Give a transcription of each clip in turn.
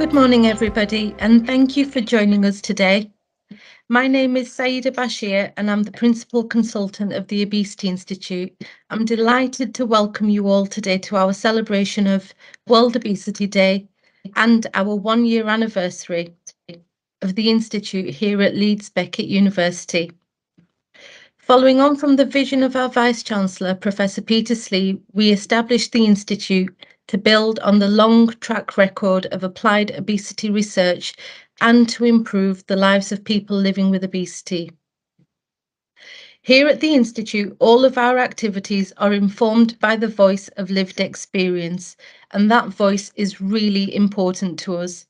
Good morning, everybody, and thank you for joining us today. My name is Saida Bashir, and I'm the Principal Consultant of the Obesity Institute. I'm delighted to welcome you all today to our celebration of World Obesity Day and our one-year anniversary of the Institute here at Leeds Beckett University. Following on from the vision of our Vice-Chancellor, Professor Peter Slee, we established the Institute to build on the long track record of applied obesity research and to improve the lives of people living with obesity. Here at the Institute, all of our activities are informed by the voice of lived experience, and that voice is really important to us.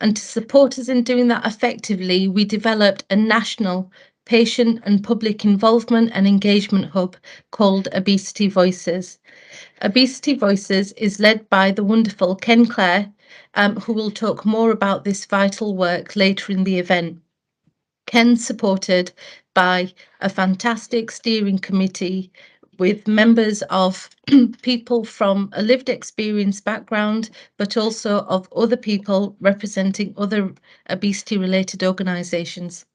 And to support us in doing that effectively, we developed a national patient and public involvement and engagement hub called Obesity Voices. Obesity Voices is led by the wonderful Ken Clare, who will talk more about this vital work later in the event. Ken's supported by a fantastic steering committee with members of people from a lived experience background, but also of other people representing other obesity-related organisations.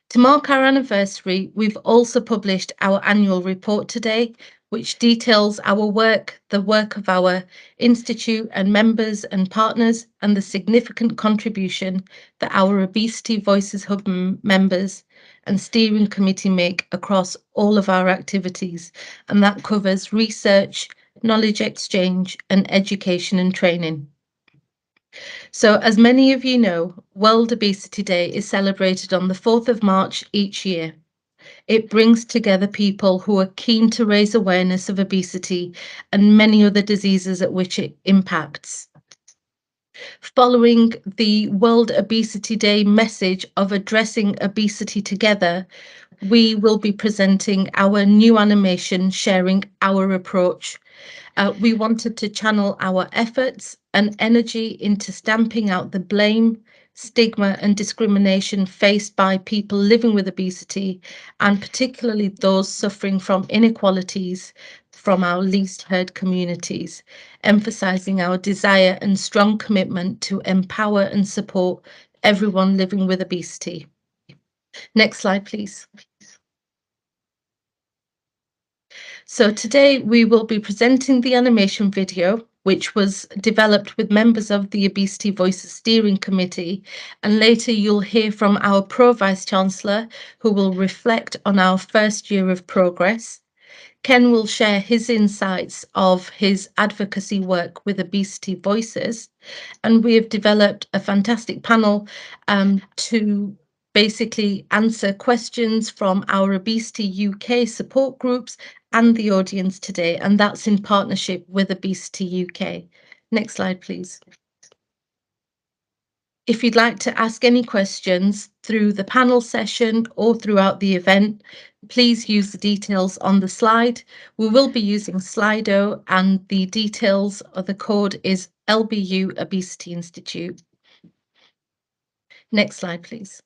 To mark our anniversary, we've also published our annual report today, which details our work, the work of our institute and members and partners, and the significant contribution that our Obesity Voices Hub members and steering committee make across all of our activities. And that covers research, knowledge exchange, and education and training. So, as many of you know, World Obesity Day is celebrated on the 4th of March each year. It brings together people who are keen to raise awareness of obesity and many other diseases at which it impacts. Following the World Obesity Day message of addressing obesity together, we will be presenting our new animation sharing our approach. We wanted to channel our efforts and energy into stamping out the blame, stigma and discrimination faced by people living with obesity, and particularly those suffering from inequalities from our least heard communities, emphasising our desire and strong commitment to empower and support everyone living with obesity. Next slide, please. So today we will be presenting the animation video, which was developed with members of the Obesity Voices Steering Committee, and later you'll hear from our Pro-Vice-Chancellor, who will reflect on our first year of progress. Ken will share his insights of his advocacy work with Obesity Voices, and we have developed a fantastic panel to basically answer questions from our Obesity UK support groups and the audience today, and that's in partnership with Obesity UK. Next slide, please. If you'd like to ask any questions through the panel session or throughout the event, please use the details on the slide. We will be using Slido, and the details of the code is LBU Obesity Institute. Next slide, please.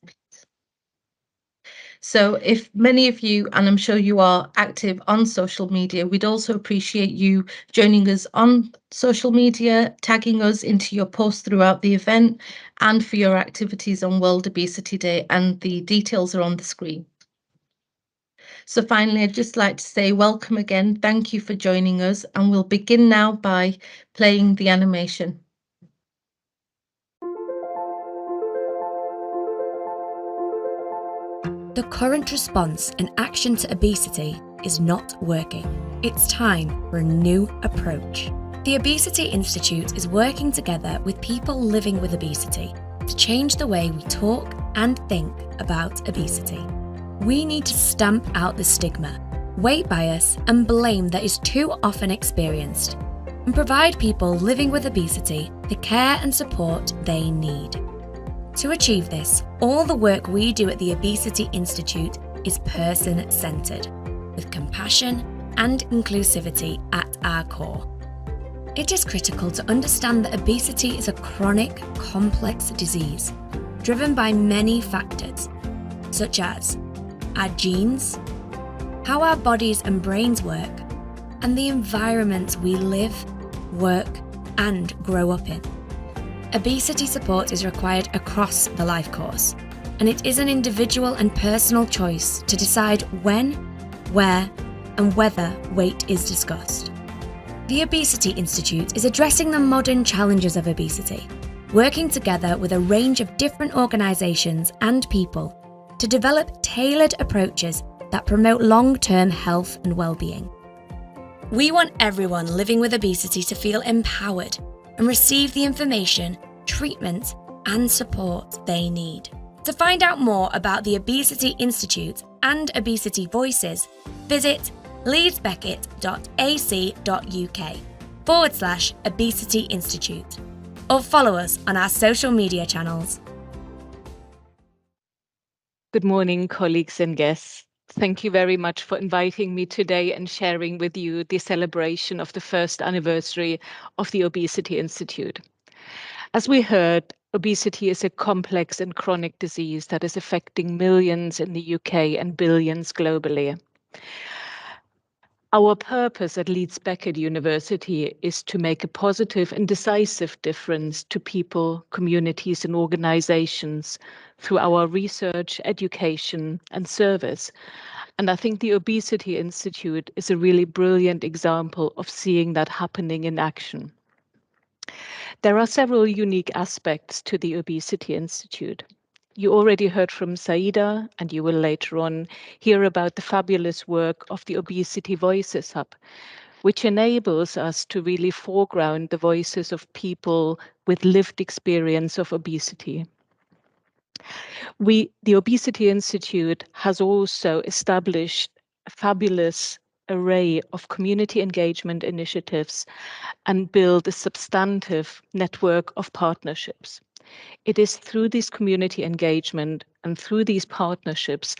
So if many of you, and I'm sure you are active on social media, we'd also appreciate you joining us on social media, tagging us into your posts throughout the event and for your activities on World Obesity Day, and the details are on the screen. So finally, I'd just like to say welcome again. Thank you for joining us, and we'll begin now by playing the animation. The current response and action to obesity is not working. It's time for a new approach. The Obesity Institute is working together with people living with obesity to change the way we talk and think about obesity. We need to stamp out the stigma, weight bias, and blame that is too often experienced, and provide people living with obesity the care and support they need. To achieve this, all the work we do at the Obesity Institute is person-centred, with compassion and inclusivity at our core. It is critical to understand that obesity is a chronic, complex disease, driven by many factors, such as our genes, how our bodies and brains work, and the environments we live, work, and grow up in. obesity support is required across the life course, and it is an individual and personal choice to decide when, where, and whether weight is discussed. The Obesity Institute is addressing the modern challenges of obesity, working together with a range of different organisations and people to develop tailored approaches that promote long-term health and well-being. We want everyone living with obesity to feel empowered and receive the information, treatment, and support they need. To find out more about the Obesity Institute and Obesity Voices, visit leedsbeckett.ac.uk/Obesity Institute, or follow us on our social media channels. Good morning, colleagues and guests. Thank you very much for inviting me today and sharing with you the celebration of the first anniversary of the Obesity Institute. As we heard, obesity is a complex and chronic disease that is affecting millions in the UK and billions globally. Our purpose at Leeds Beckett University is to make a positive and decisive difference to people, communities, and organizations through our research, education, and service. And I think the Obesity Institute is a really brilliant example of seeing that happening in action. There are several unique aspects to the Obesity Institute. You already heard from Saida, and you will later on hear about the fabulous work of the Obesity Voices Hub, which enables us to really foreground the voices of people with lived experience of obesity. The Obesity Institute has also established a fabulous array of community engagement initiatives and built a substantive network of partnerships. It is through this community engagement and through these partnerships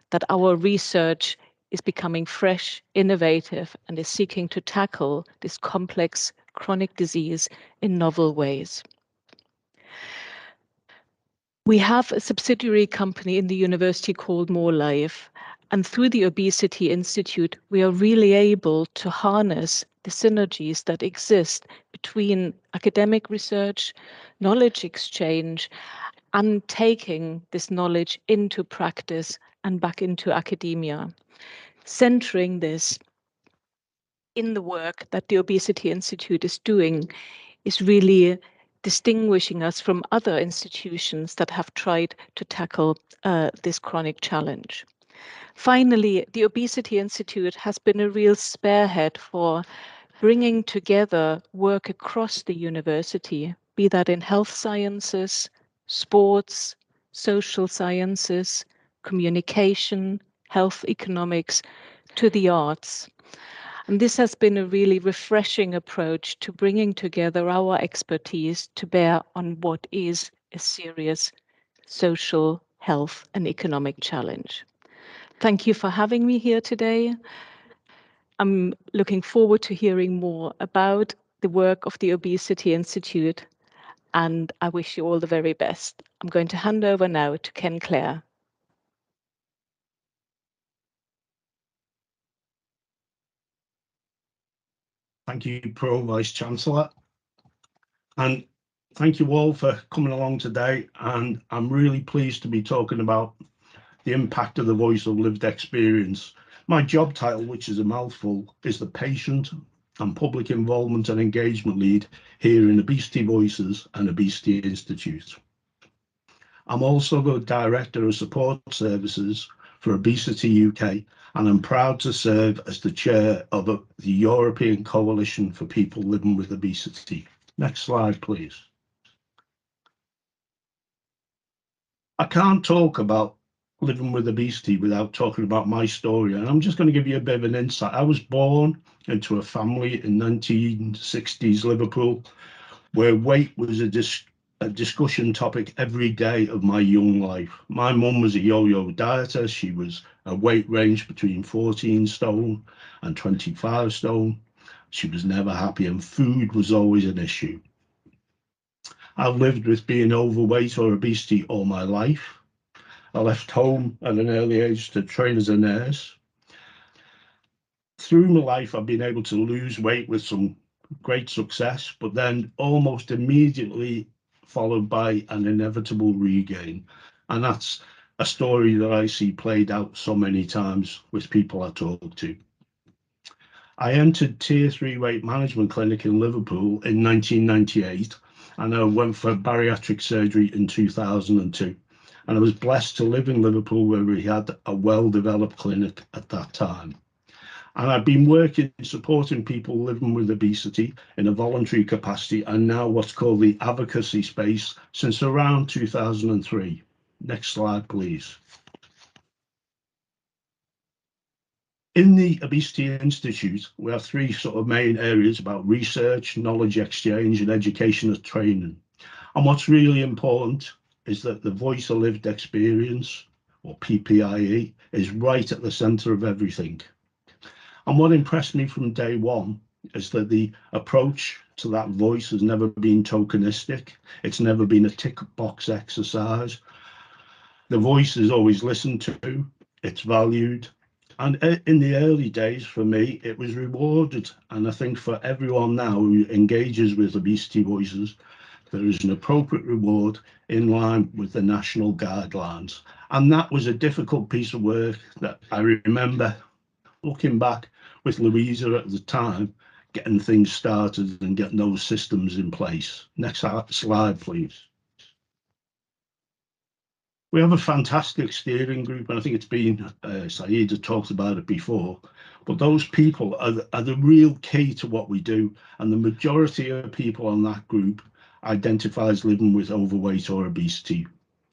that our research is becoming fresh, innovative, and is seeking to tackle this complex chronic disease in novel ways. We have a subsidiary company in the university called More Life, and through the Obesity Institute, we are really able to harness the synergies that exist between academic research, knowledge exchange, and taking this knowledge into practice and back into academia, centering this in the work that the Obesity Institute is doing is really distinguishing us from other institutions that have tried to tackle this chronic challenge. Finally, the Obesity Institute has been a real spearhead for bringing together work across the university, be that in health sciences, sports, social sciences, communication, health economics, to the arts. And this has been a really refreshing approach to bringing together our expertise to bear on what is a serious social, health, and economic challenge. Thank you for having me here today. I'm looking forward to hearing more about the work of the Obesity Institute, and I wish you all the very best. I'm going to hand over now to Ken Clare. Thank you, Pro Vice-Chancellor. And thank you all for coming along today. And I'm really pleased to be talking about the impact of the voice of lived experience. My job title, which is a mouthful, is the Patient and Public Involvement and Engagement Lead here in Obesity Voices and Obesity Institute. I'm also the Director of Support Services for Obesity UK, and I'm proud to serve as the chair of the European Coalition for People Living with Obesity. Next slide, please. I can't talk about living with obesity without talking about my story, and I'm just going to give you a bit of an insight. I was born into a family in 1960s Liverpool where weight was a discussion topic every day of my young life. My mum was a yo-yo dieter. She was a weight range between 14 stone and 25 stone. She was never happy, and food was always an issue. I've lived with being overweight or obesity all my life. I left home at an early age to train as a nurse. Through my life, I've been able to lose weight with some great success, but then almost immediately followed by an inevitable regain. And that's a story that I see played out so many times with people I talk to. I entered Tier 3 weight management clinic in Liverpool in 1998, and I went for bariatric surgery in 2002. And I was blessed to live in Liverpool, where we had a well-developed clinic at that time. And I've been working, supporting people living with obesity in a voluntary capacity, and now what's called the advocacy space, since around 2003. Next slide, please. In the Obesity Institute, we have three sort of main areas about research, knowledge exchange, and education and training. And what's really important is that the voice of lived experience, or PPI&E, is right at the centre of everything. And what impressed me from day one is that the approach to that voice has never been tokenistic. It's never been a tick box exercise. The voice is always listened to, it's valued. And in the early days, for me, it was rewarded. And I think for everyone now who engages with obesity voices, there is an appropriate reward in line with the national guidelines. And that was a difficult piece of work that I remember looking back with Louisa at the time, getting things started and getting those systems in place. Next slide, please. We have a fantastic steering group, and I think it's been, Saeed had talked about it before, but those people are the real key to what we do. And the majority of people on that group identifies living with overweight or obesity.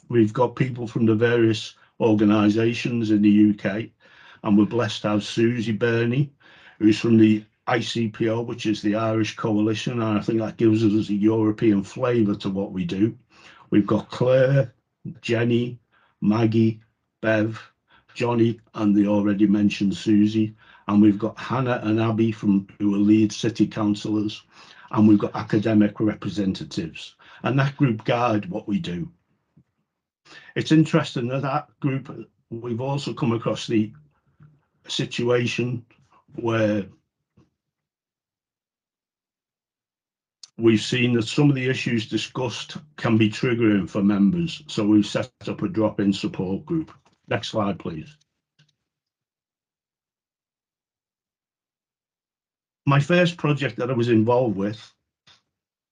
We've got people from the various organisations in the UK, and we're blessed to have Susie Burney, who's from the ICPO, which is the Irish Coalition, and I think that gives us a European flavour to what we do. We've got Claire, Jenny, Maggie, Bev, Johnny, and the already mentioned Susie. And we've got Hannah and Abby who are Leeds city councillors. And we've got academic representatives. And that group guide what we do. It's interesting that group, we've also come across the situation where we've seen that some of the issues discussed can be triggering for members. So we've set up a drop-in support group. Next slide, please. My first project that I was involved with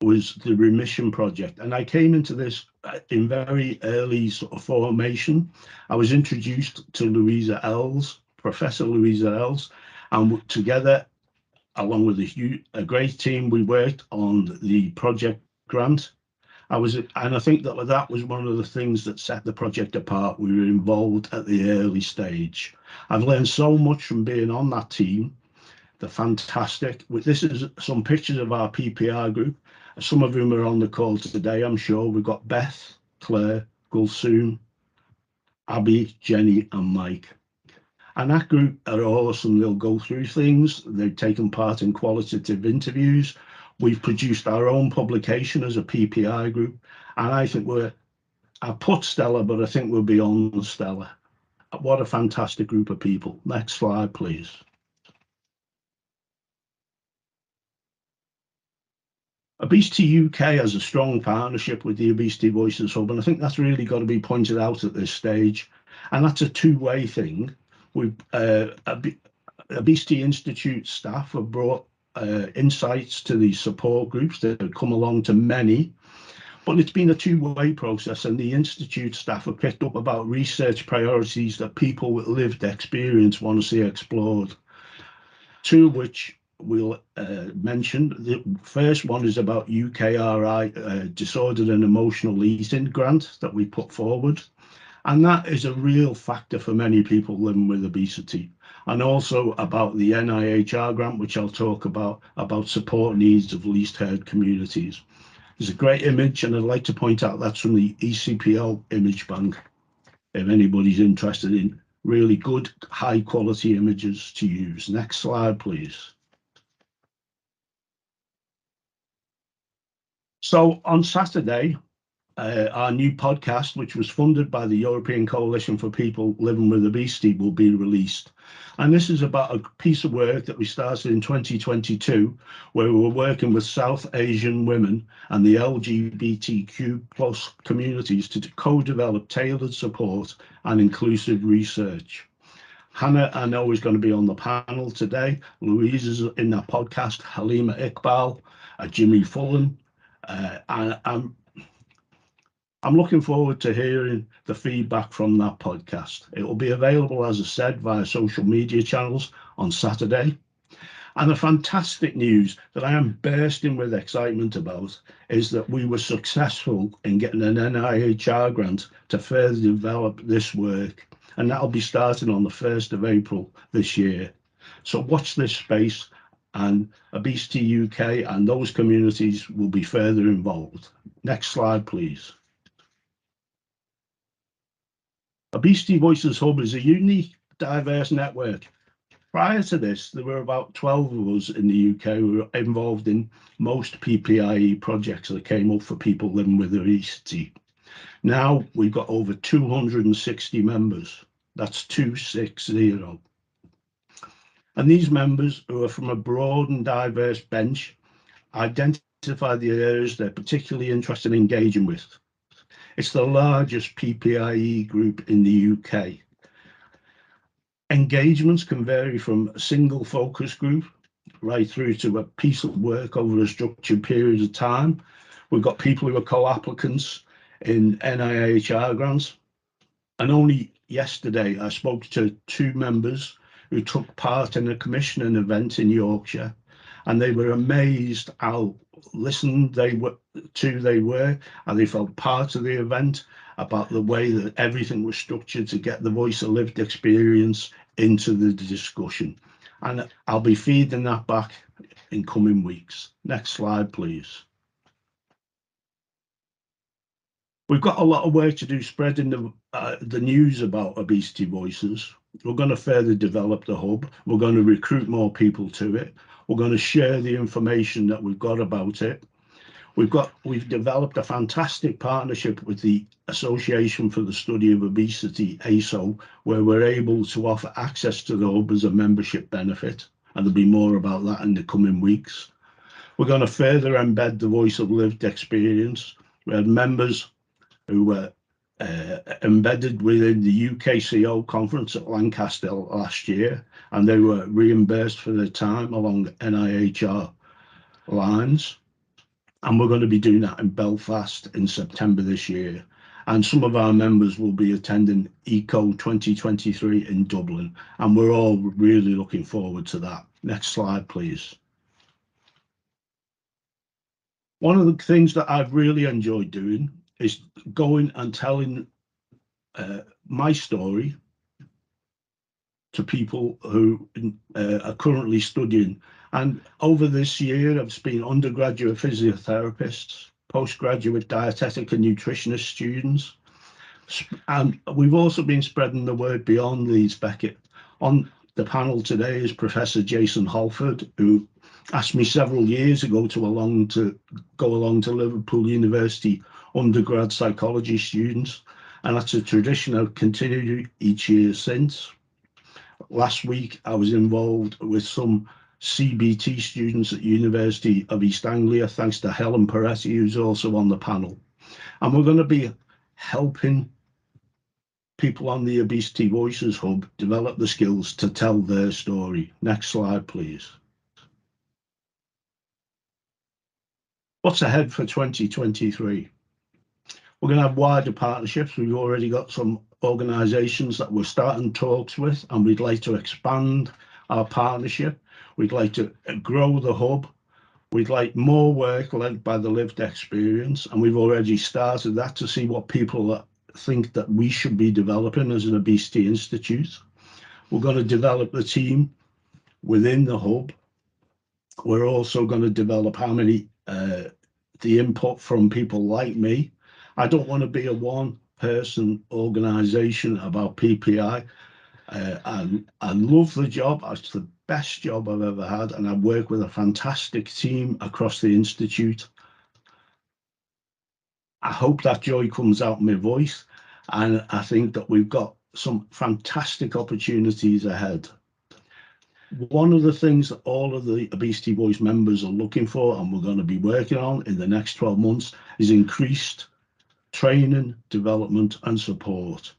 was the Remission Project. And I came into this in very early sort of formation. I was introduced to Louisa Ells, Professor Louisa Ells, and together, along with a great team, we worked on the project grant. And I think that was one of the things that set the project apart. We were involved at the early stage. I've learned so much from being on that team. They're fantastic. This is some pictures of our PPI group. Some of whom are on the call today, I'm sure. We've got Beth, Claire, Gulsoon, Abby, Jenny, and Mike. And that group are awesome. They'll go through things. They've taken part in qualitative interviews. We've produced our own publication as a PPI group. And I think I put stellar, but I think we're beyond stellar. What a fantastic group of people. Next slide, please. Obesity UK has a strong partnership with the Obesity Voices Hub, and I think that's really got to be pointed out at this stage. And that's a two-way thing. Obesity Institute staff have brought insights to these support groups that have come along to many, but it's been a two-way process, and the Institute staff have picked up about research priorities that people with lived experience want to see explored. Two of which we'll mention. The first one is about UKRI disordered and emotional eating grant that we put forward. And that is a real factor for many people living with obesity. And also about the NIHR grant, which I'll talk about support needs of least heard communities. There's a great image, and I'd like to point out that's from the ECPL image bank, if anybody's interested in really good, high quality images to use. Next slide, please. So on Saturday, our new podcast, which was funded by the European Coalition for People Living with Obesity, will be released. And this is about a piece of work that we started in 2022, where we were working with South Asian women and the LGBTQ plus communities to co-develop tailored support and inclusive research. Hannah, I know, is going to be on the panel today. Louise is in that podcast, Halima Iqbal, Jimmy Fullen. I'm looking forward to hearing the feedback from that podcast. It will be available, as I said, via social media channels on Saturday. And the fantastic news that I am bursting with excitement about is that we were successful in getting an NIHR grant to further develop this work. And that'll be starting on the 1st of April this year. So watch this space, and Obesity UK and those communities will be further involved. Next slide, please. Obesity Voices Hub is a unique, diverse network. Prior to this, there were about 12 of us in the UK who were involved in most PPI&E projects that came up for people living with obesity. Now we've got over 260 members. That's 260. And these members, who are from a broad and diverse bench, identify the areas they're particularly interested in engaging with. It's the largest PPI&E group in the UK. Engagements can vary from a single focus group right through to a piece of work over a structured period of time. We've got people who are co-applicants in NIHR grants. And only yesterday, I spoke to 2 members who took part in a commissioning event in Yorkshire, and they were amazed how listened they were, and they felt part of the event, about the way that everything was structured to get the voice of lived experience into the discussion. And I'll be feeding that back in coming weeks. Next slide, please. We've got a lot of work to do spreading the news about Obesity Voices. We're going to further develop the hub. We're going to recruit more people to it. We're going to share the information that we've got about it. We've developed a fantastic partnership with the Association for the Study of Obesity, ASO, where we're able to offer access to the hub as a membership benefit, and there'll be more about that in the coming weeks. We're going to further embed the voice of lived experience. We had members who were embedded within the UKCO conference at Lancaster last year, and they were reimbursed for their time along NIHR lines. And we're going to be doing that in Belfast in September this year. And some of our members will be attending ECO 2023 in Dublin, and we're all really looking forward to that. Next slide, please. One of the things that I've really enjoyed doing is going and telling my story to people who are currently studying. And over this year, I've been undergraduate physiotherapists, postgraduate dietetic and nutritionist students. And we've also been spreading the word beyond Leeds, Beckett. On the panel today is Professor Jason Halford, who asked me several years ago to go along to Liverpool University undergrad psychology students. And that's a tradition I've continued each year since. Last week, I was involved with some CBT students at University of East Anglia, thanks to Helen Peretti, who's also on the panel. And we're going to be helping people on the Obesity Voices Hub develop the skills to tell their story. Next slide, please. What's ahead for 2023? We're going to have wider partnerships. We've already got some organisations that we're starting talks with, and we'd like to expand our partnership. We'd like to grow the hub. We'd like more work led by the lived experience, and we've already started that to see what people think that we should be developing as an Obesity Institute. We're going to develop the team within the hub. We're also going to develop the input from people like me. I don't want to be a one-person organisation about PPI. I love the job. It's the best job I've ever had, and I work with a fantastic team across the Institute. I hope that joy comes out in my voice, and I think that we've got some fantastic opportunities ahead. One of the things that all of the Obesity Voice members are looking for, and we're going to be working on in the next 12 months, is increased training, development and support.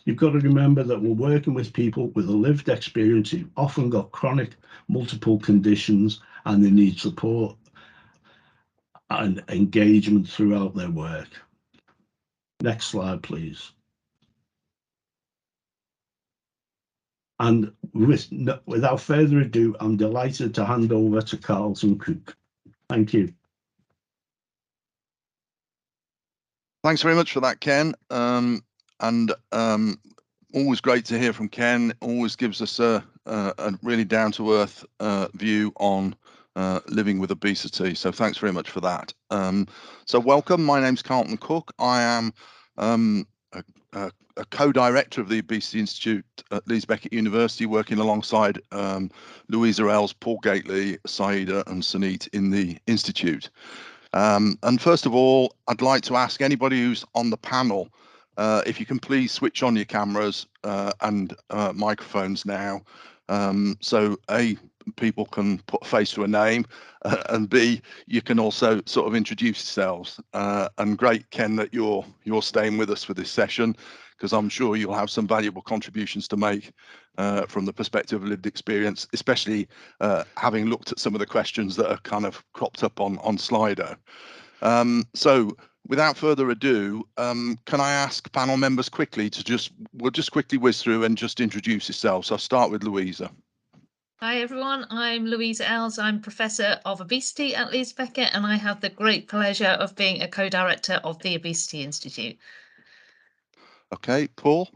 You've got to remember that we're working with people with a lived experience who've often got chronic multiple conditions, and they need support and engagement throughout their work. Next slide, please. And without further ado, I'm delighted to hand over to Carlton Cook. Thank you. Thanks very much for that, Ken. Always great to hear from Ken. Always gives us a really down-to-earth view on living with obesity. So thanks very much for that. So welcome. My name's Carlton Cook. I am a co-director of the Obesity Institute at Leeds Beckett University, working alongside Louisa Els, Paul Gately, Saida and Sunit in the Institute. And first of all, I'd like to ask anybody who's on the panel if you can please switch on your cameras and microphones now, so A, people can put a face to a name, and B, you can also sort of introduce yourselves. And great, Ken, that you're staying with us for this session, because I'm sure you'll have some valuable contributions to make from the perspective of lived experience, especially having looked at some of the questions that are kind of cropped up on Slido. So without further ado, can I ask panel members quickly to we'll just quickly whiz through and just introduce yourselves. So I'll start with Louisa. Hi everyone, I'm Louisa Els. I'm Professor of Obesity at Leeds Beckett, and I have the great pleasure of being a co-director of the Obesity Institute. Okay, Paul.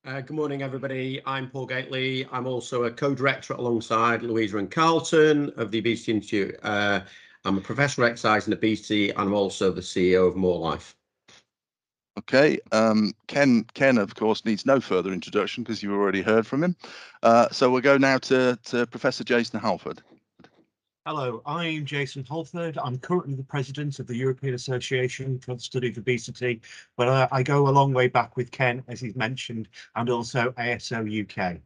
Good morning, everybody. I'm Paul Gately. I'm also a co-director alongside Louisa and Carlton of the Obesity Institute. I'm a professor of exercise and obesity, and I'm also the CEO of More Life. Okay, Ken, of course, needs no further introduction because you've already heard from him. So we'll go now to Professor Jason Halford. Hello, I'm Jason Halford. I'm currently the president of the European Association for the Study of Obesity, but I go a long way back with Ken, as he's mentioned, and also ASO UK.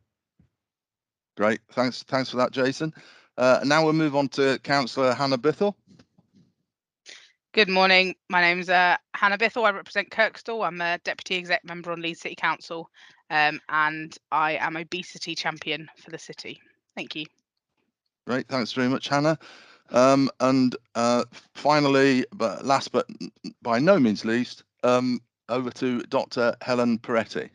Great, thanks for that, Jason. Now we'll move on to Councillor Hannah Bithell. Good morning. My name's Hannah Bithell. I represent Kirkstall. I'm a deputy exec member on Leeds City Council, and I am obesity champion for the city. Thank you. Great, thanks very much, Hannah. And finally, but last but by no means least, over to Dr. Helen Peretti.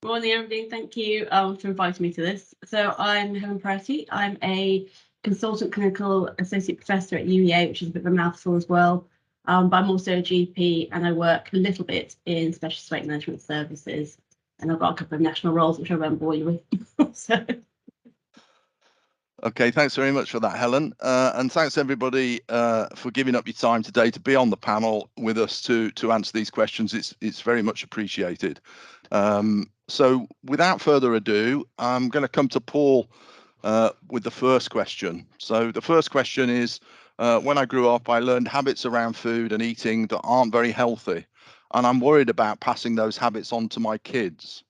Morning, everybody. Thank you for inviting me to this. So I'm Helen Peretti. I'm a consultant clinical associate professor at UEA, which is a bit of a mouthful as well. But I'm also a GP, and I work a little bit in specialist weight management services. And I've got a couple of national roles, which I won't bore you with. So. Okay, thanks very much for that, Helen. And thanks everybody for giving up your time today to be on the panel with us to answer these questions. It's very much appreciated. So without further ado, I'm going to come to Paul with the first question. So the first question is, when I grew up, I learned habits around food and eating that aren't very healthy, and I'm worried about passing those habits on to my kids.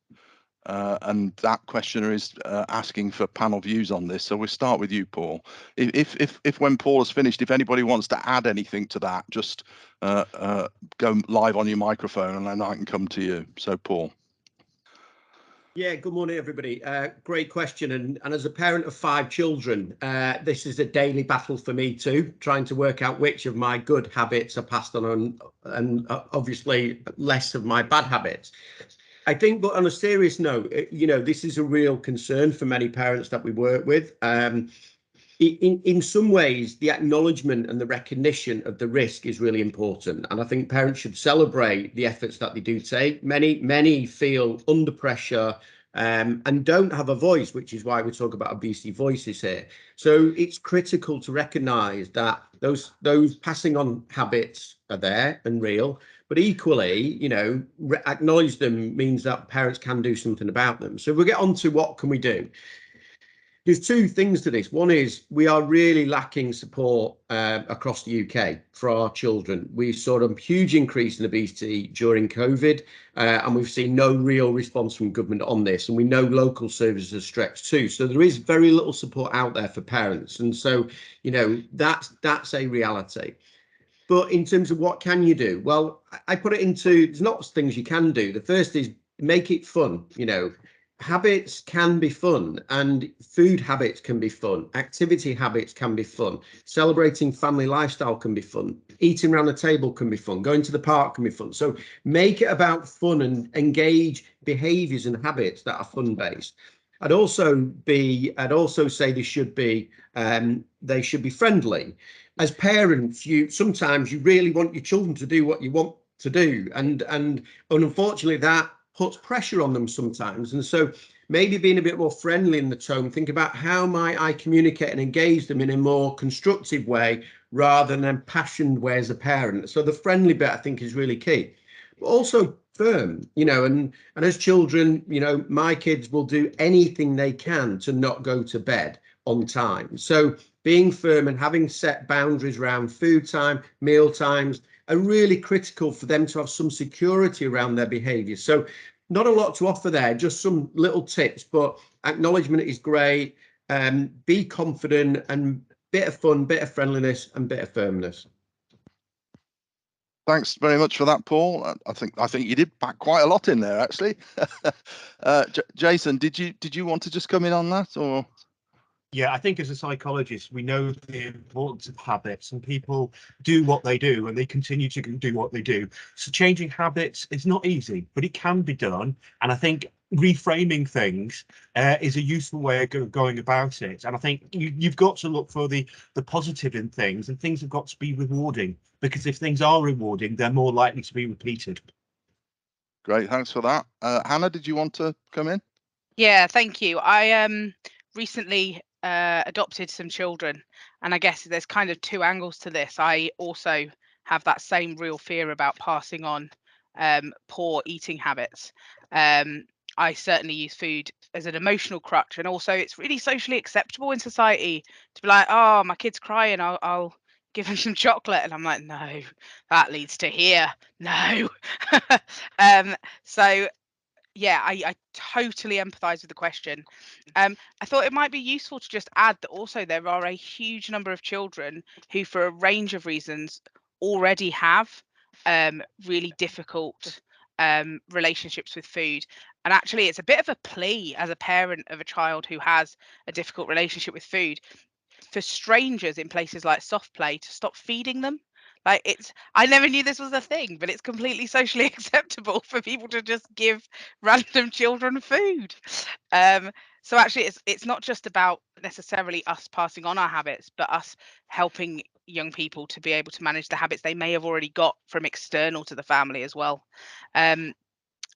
And that questioner is asking for panel views on this. So we'll start with you, Paul. If when Paul has finished, if anybody wants to add anything to that, just go live on your microphone and then I can come to you. So Paul. Yeah, good morning, everybody. Great question. And as a parent of 5 children, this is a daily battle for me too, trying to work out which of my good habits are passed on and obviously less of my bad habits. I think, but on a serious note, this is a real concern for many parents that we work with. In some ways, the acknowledgement and the recognition of the risk is really important. And I think parents should celebrate the efforts that they do take. Many feel under pressure and don't have a voice, which is why we talk about obesity voices here. So it's critical to recognise that those passing on habits are there and real, but equally, acknowledge them means that parents can do something about them. So we'll get on to what can we do. There's two things to this. One is we are really lacking support across the UK for our children. We saw a huge increase in obesity during COVID, and we've seen no real response from government on this. And we know local services are stretched too. So there is very little support out there for parents. And so, you know, that's a reality. But in terms of what can you do? Well, I put it into, there's lots of things you can do. The first is make it fun. You know, habits can be fun, and food habits can be fun. Activity habits can be fun. Celebrating family lifestyle can be fun. Eating around the table can be fun. Going to the park can be fun. So make it about fun and engage behaviors and habits that are fun based. I'd also say they should be friendly. As parents, sometimes you really want your children to do what you want to do, and unfortunately that puts pressure on them sometimes. And so maybe being a bit more friendly in the tone, think about how might I communicate and engage them in a more constructive way rather than an impassioned way as a parent. So the friendly bit, I think, is really key. But also firm, you know, and as children, you know, my kids will do anything they can to not go to bed on time. So being firm and having set boundaries around food time, meal times are really critical for them to have some security around their behaviour. So not a lot to offer there, just some little tips, but acknowledgement is great. Be confident, and bit of fun, bit of friendliness, and bit of firmness. Thanks very much for that, Paul. I think you did pack quite a lot in there, actually. Jason, did you want to just come in on that, or? Yeah, I think as a psychologist, we know the importance of habits, and people do what they do and they continue to do what they do. So changing habits is not easy, but it can be done. And I think reframing things is a useful way of going about it. And I think you've got to look for the positive in things, and things have got to be rewarding, because if things are rewarding, they're more likely to be repeated. Great, thanks for that. Hannah, did you want to come in? Yeah, thank you. I recently adopted some children, and I guess there's kind of two angles to this. I also have that same real fear about passing on poor eating habits. I certainly use food as an emotional crutch, and also it's really socially acceptable in society to be like, oh, my kid's crying, I'll give him some chocolate, and I'm like, no, that leads to here, no. So yeah, I totally empathize with the question. I thought it might be useful to just add that also there are a huge number of children who, for a range of reasons, already have really difficult relationships with food. And actually, it's a bit of a plea as a parent of a child who has a difficult relationship with food for strangers in places like soft play to stop feeding them. Like, I never knew this was a thing, but it's completely socially acceptable for people to just give random children food. So actually it's not just about necessarily us passing on our habits, but us helping young people to be able to manage the habits they may have already got from external to the family as well. And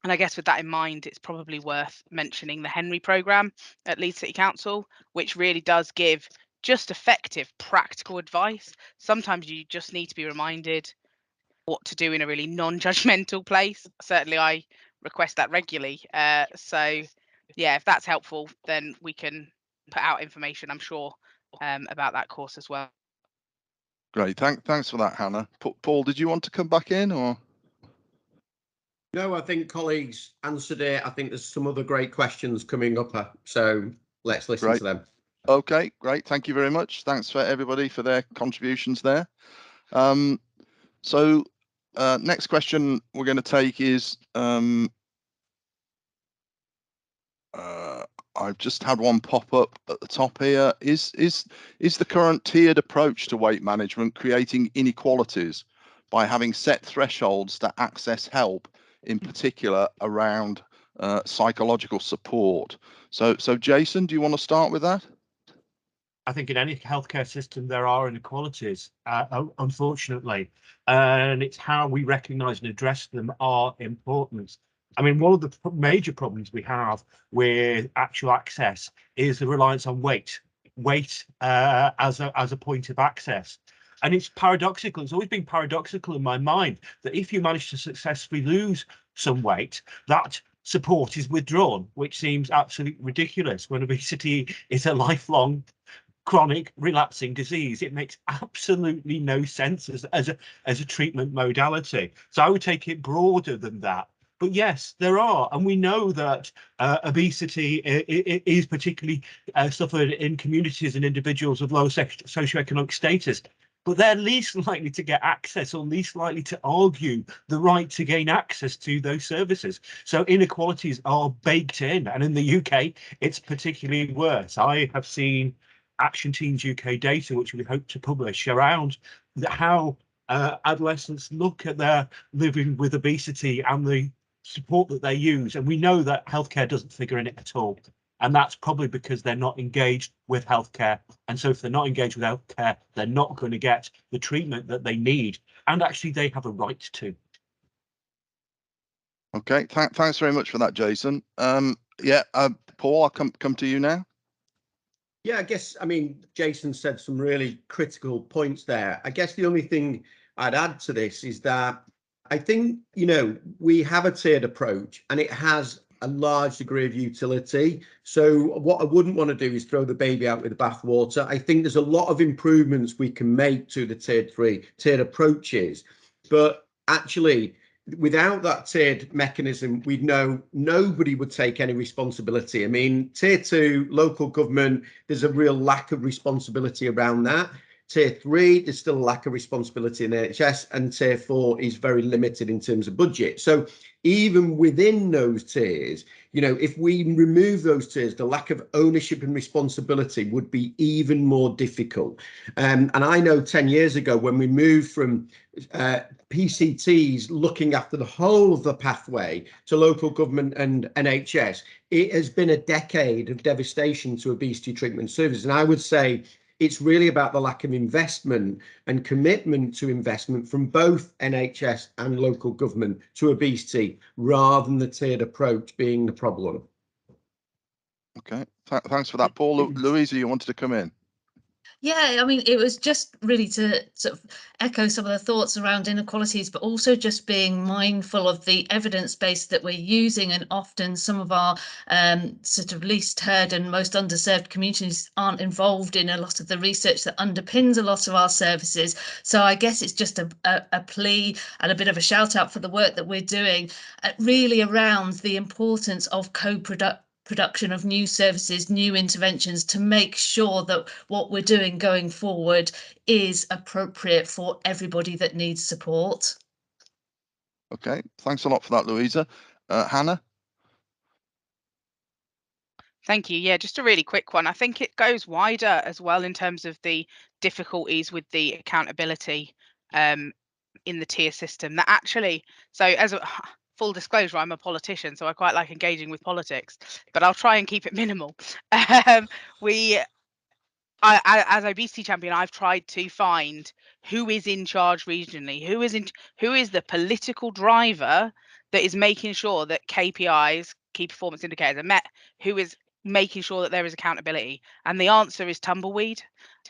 I guess with that in mind, it's probably worth mentioning the Henry programme at Leeds City Council, which really does give just effective, practical advice. Sometimes you just need to be reminded what to do in a really non-judgmental place. Certainly, I request that regularly. So, yeah, if that's helpful, then we can put out information, I'm sure, about that course as well. Great, thanks for that, Hannah. Paul, did you want to come back in, or? No, I think colleagues answered it. I think there's some other great questions coming up, so let's listen to them. Okay, great. Thank you very much. Thanks for everybody for their contributions there. So next question we're going to take is, I've just had one pop up at the top here. Is the current tiered approach to weight management creating inequalities by having set thresholds to access help, in particular around psychological support? So Jason, do you want to start with that? I think in any healthcare system there are inequalities, unfortunately, and it's how we recognise and address them are important. I mean, one of the major problems we have with actual access is the reliance on weight as a point of access. And it's paradoxical. It's always been paradoxical in my mind that if you manage to successfully lose some weight, that support is withdrawn, which seems absolutely ridiculous when obesity is a lifelong chronic relapsing disease. It makes absolutely no sense as a treatment modality. So I would take it broader than that. But yes, there are, and we know that obesity is particularly suffered in communities and individuals of low socioeconomic status. But they're least likely to get access or least likely to argue the right to gain access to those services. So inequalities are baked in, and in the UK, it's particularly worse. I have seen Action Teams UK data, which we hope to publish, around how adolescents look at their living with obesity and the support that they use. And we know that healthcare doesn't figure in it at all. And that's probably because they're not engaged with healthcare. And so if they're not engaged with healthcare, they're not going to get the treatment that they need. And actually, they have a right to. Okay, thanks very much for that, Jason. Paul, I'll come to you now. Yeah, I guess, I mean, Jason said some really critical points there. I guess the only thing I'd add to this is that I think, you know, we have a tiered approach and it has a large degree of utility. So what I wouldn't want to do is throw the baby out with the bathwater. I think there's a lot of improvements we can make to the tiered approaches, but actually, without that tiered mechanism, we'd know nobody would take any responsibility. I mean, tier 2, local government, there's a real lack of responsibility around that. Tier 3, there's still a lack of responsibility in the NHS, and tier 4 is very limited in terms of budget. So even within those tiers, you know, if we remove those tiers, the lack of ownership and responsibility would be even more difficult. And I know 10 years ago, when we moved from PCTs looking after the whole of the pathway to local government and NHS, it has been a decade of devastation to obesity treatment services. And I would say it's really about the lack of investment and commitment to investment from both NHS and local government to obesity, rather than the tiered approach being the problem. Okay, thanks for that, Paul. Louisa, you wanted to come in? Yeah, I mean, it was just really to sort of echo some of the thoughts around inequalities, but also just being mindful of the evidence base that we're using. And often some of our sort of least heard and most underserved communities aren't involved in a lot of the research that underpins a lot of our services. So I guess it's just a plea and a bit of a shout out for the work that we're doing, really around the importance of production of new services, new interventions, to make sure that what we're doing going forward is appropriate for everybody that needs support. Okay, thanks a lot for that, Louisa. Hannah? Thank you. Yeah, just a really quick one. I think it goes wider as well in terms of the difficulties with the accountability in the tier system. That actually, so as a full disclosure, I'm a politician, so I quite like engaging with politics, but I'll try and keep it minimal. As obesity champion, I've tried to find who is in charge regionally, who is the political driver that is making sure that KPIs, key performance indicators, are met, who is making sure that there is accountability. And the answer is tumbleweed.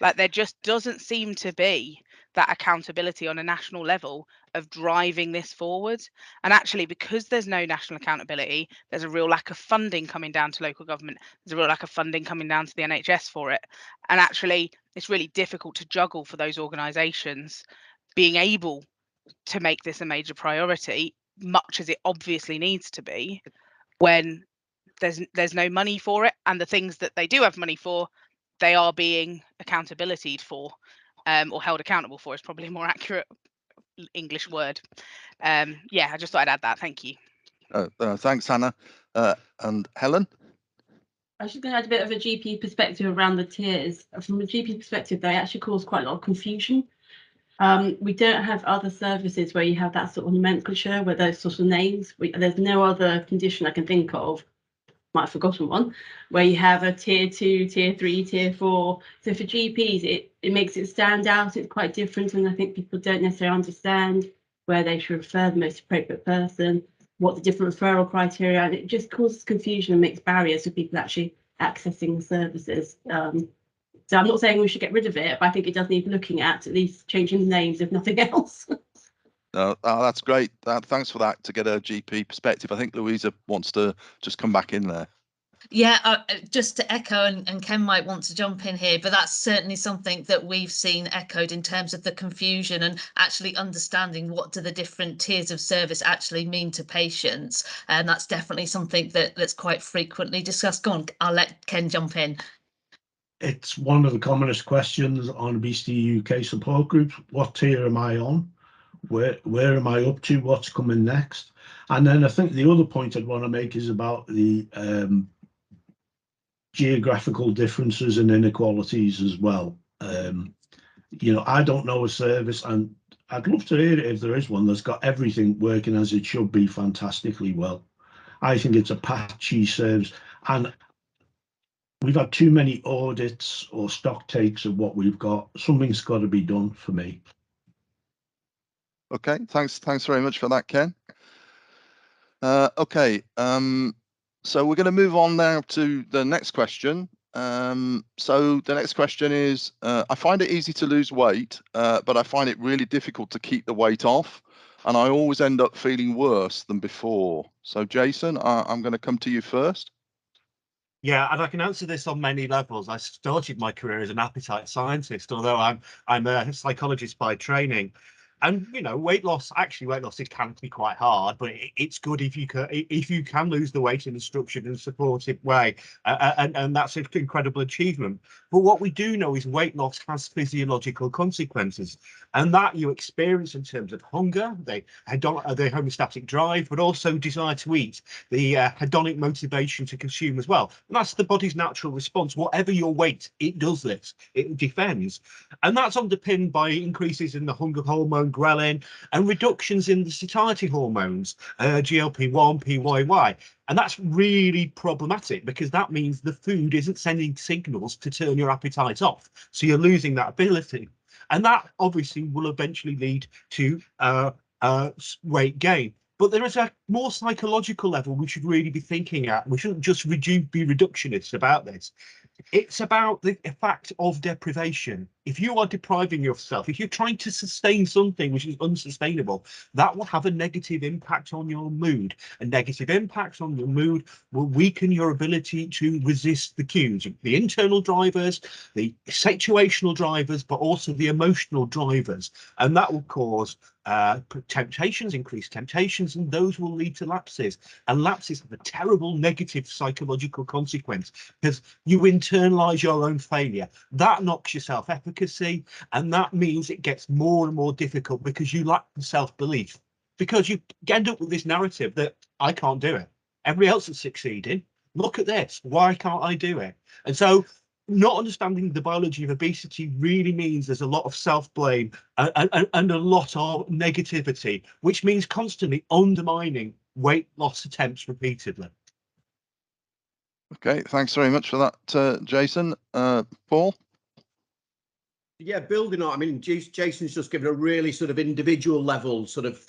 Like, there just doesn't seem to be that accountability on a national level of driving this forward. And actually, because there's no national accountability, there's a real lack of funding coming down to local government. There's a real lack of funding coming down to the NHS for it. And actually, it's really difficult to juggle for those organisations being able to make this a major priority, much as it obviously needs to be, when there's no money for it, and the things that they do have money for, they are being accountabilitied for, or held accountable for is probably a more accurate English word. Yeah, I just thought I'd add that. Thank you. Thanks, Hannah. And Helen? I was just going to add a bit of a GP perspective around the tiers. From a GP perspective, they actually cause quite a lot of confusion. We don't have other services where you have that sort of nomenclature, where those sort of names. There's no other condition I can think of, might have forgotten one, where you have a tier 2, tier 3, tier 4. So for GPs, it makes it stand out. It's quite different, and I think people don't necessarily understand where they should refer the most appropriate person, what the different referral criteria, and it just causes confusion and makes barriers for people actually accessing the services. So I'm not saying we should get rid of it, but I think it does need looking at least changing the names, if nothing else. That's great. Thanks for that, to get a GP perspective. I think Louisa wants to just come back in there. Yeah, just to echo, and Ken might want to jump in here, but that's certainly something that we've seen echoed in terms of the confusion and actually understanding what do the different tiers of service actually mean to patients. And that's definitely something that's quite frequently discussed. Go on, I'll let Ken jump in. It's one of the commonest questions on Obesity UK support groups. What tier am I on? Where am I up to? What's coming next? And then I think the other point I'd want to make is about the geographical differences and inequalities as well. You know, I don't know a service, and I'd love to hear it if there is one that's got everything working as it should be fantastically well. I think it's a patchy service, and we've had too many audits or stock takes of what we've got. Something's got to be done for me. Okay, thanks very much for that, Ken. Okay, so we're going to move on now to the next question. So the next question is, I find it easy to lose weight, but I find it really difficult to keep the weight off, and I always end up feeling worse than before. So Jason, I'm going to come to you first. Yeah, and I can answer this on many levels. I started my career as an appetite scientist, although I'm a psychologist by training. And you know, weight loss it can be quite hard, but it's good if you can lose the weight in a structured and supportive way, and that's an incredible achievement. But what we do know is weight loss has physiological consequences, and that you experience in terms of hunger, the homeostatic drive, but also desire to eat, the hedonic motivation to consume as well. And that's the body's natural response. Whatever your weight, it does this. It defends, and that's underpinned by increases in the hunger hormone, ghrelin, and reductions in the satiety hormones, GLP-1, PYY. And that's really problematic, because that means the food isn't sending signals to turn your appetite off. So you're losing that ability. And that obviously will eventually lead to weight gain. But there is a more psychological level we should really be thinking at. We shouldn't just be reductionist about this. It's about the fact of deprivation. If you are depriving yourself, if you're trying to sustain something which is unsustainable, that will have a negative impact on your mood. A negative impact on your mood will weaken your ability to resist the cues, the internal drivers, the situational drivers, but also the emotional drivers. And that will cause increased temptations, and those will lead to lapses. And lapses have a terrible negative psychological consequence, because you internalize your own failure. That knocks your self-efficacy, and that means it gets more and more difficult, because you lack self-belief, because you end up with this narrative that I can't do it. Everybody else is succeeding. Look at this. Why can't I do it? And so not understanding the biology of obesity really means there's a lot of self-blame and a lot of negativity, which means constantly undermining weight loss attempts repeatedly. Okay, thanks very much for that, Jason. Paul? Yeah, building on, I mean, Jason's just given a really sort of individual level sort of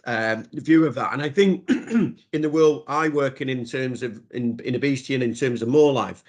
view of that. And I think in the world I work in terms of in obesity and in terms of More Life,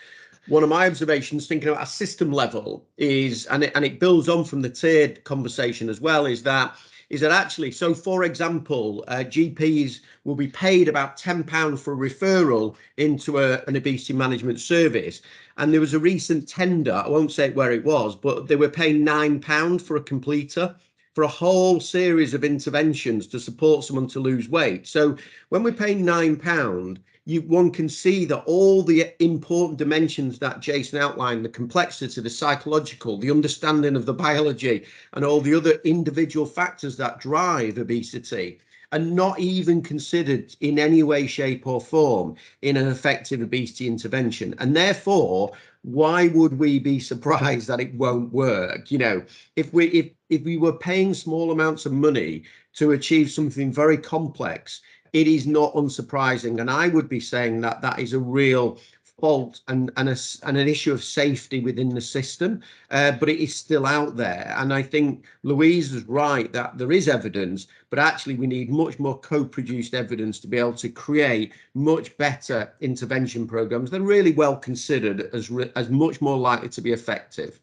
one of my observations, thinking about a system level, is, and it builds on from the tiered conversation as well, is that actually, so for example, GPs will be paid about £10 for a referral into an obesity management service. And there was a recent tender, I won't say where it was, but they were paying £9 for a completer for a whole series of interventions to support someone to lose weight. So when we're paying £9, one can see that all the important dimensions that Jason outlined, the complexity, the psychological, the understanding of the biology, and all the other individual factors that drive obesity, are not even considered in any way, shape or form in an effective obesity intervention. And therefore, why would we be surprised that it won't work? You know, if we were paying small amounts of money to achieve something very complex, it is not unsurprising. And I would be saying that that is a real fault and an issue of safety within the system, but it is still out there. And I think Louise is right that there is evidence, but actually we need much more co-produced evidence to be able to create much better intervention programs that are really well considered as much more likely to be effective.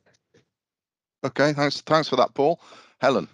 Okay, thanks for that, Paul. Helen?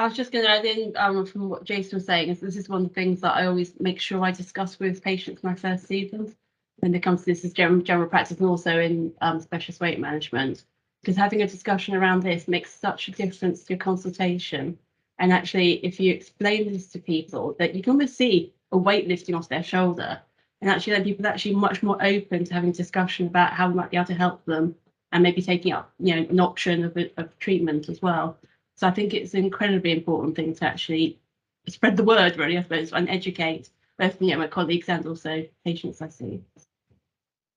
I was just going to add in from what Jason was saying, is this is one of the things that I always make sure I discuss with patients when I first see them, when it comes to this as general practice and also in specialist weight management, because having a discussion around this makes such a difference to your consultation. And actually, if you explain this to people, that you can almost see a weight lifting off their shoulder, and actually then people are actually much more open to having a discussion about how we might be able to help them and maybe taking up, an option of treatment as well. So I think it's an incredibly important thing to actually spread the word, really, I suppose, and educate both my colleagues and also patients I see.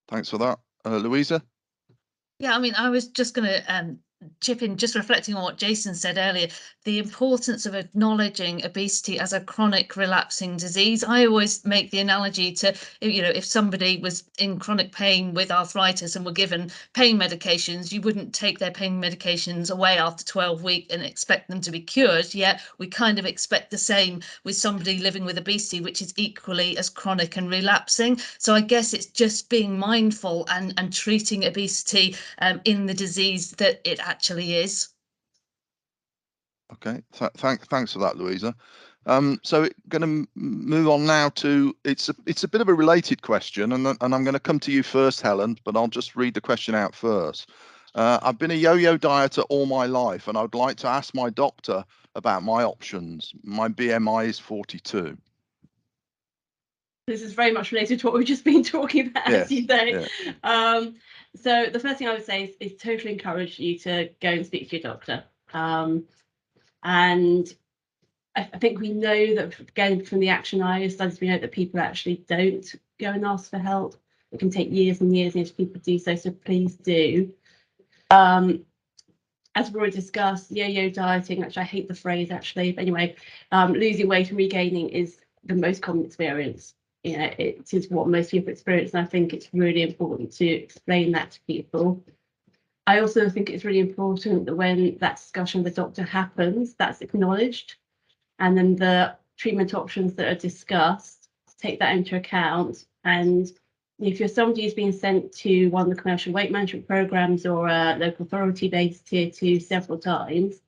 Thanks for that. Louisa? Yeah, I mean, I was just going to chip in, just reflecting on what Jason said earlier, the importance of acknowledging obesity as a chronic relapsing disease. I always make the analogy to, if somebody was in chronic pain with arthritis and were given pain medications, you wouldn't take their pain medications away after 12 weeks and expect them to be cured. Yet we kind of expect the same with somebody living with obesity, which is equally as chronic and relapsing. So I guess it's just being mindful and treating obesity in the disease that it actually is. Okay, thanks for that, Louisa. So going to move on now to, it's a bit of a related question, and I'm going to come to you first, Helen, but I'll just read the question out first. I've been a yo-yo dieter all my life, and I'd like to ask my doctor about my options. My BMI is 42. This is very much related to what we've just been talking about, as you know. Yeah. So the first thing I would say is totally encourage you to go and speak to your doctor. And I think we know that, again, from the Action IO studies, we know that people actually don't go and ask for help. It can take years and years if people do so please do. As we've already discussed, yo-yo dieting, which I hate the phrase actually, but anyway, losing weight and regaining is the most common experience. It is what most people experience, and I think it's really important to explain that to people. I also think it's really important that when that discussion with the doctor happens, that's acknowledged, and then the treatment options that are discussed, take that into account. And if you're somebody who's been sent to one of the commercial weight management programs or a local authority-based tier 2 several times,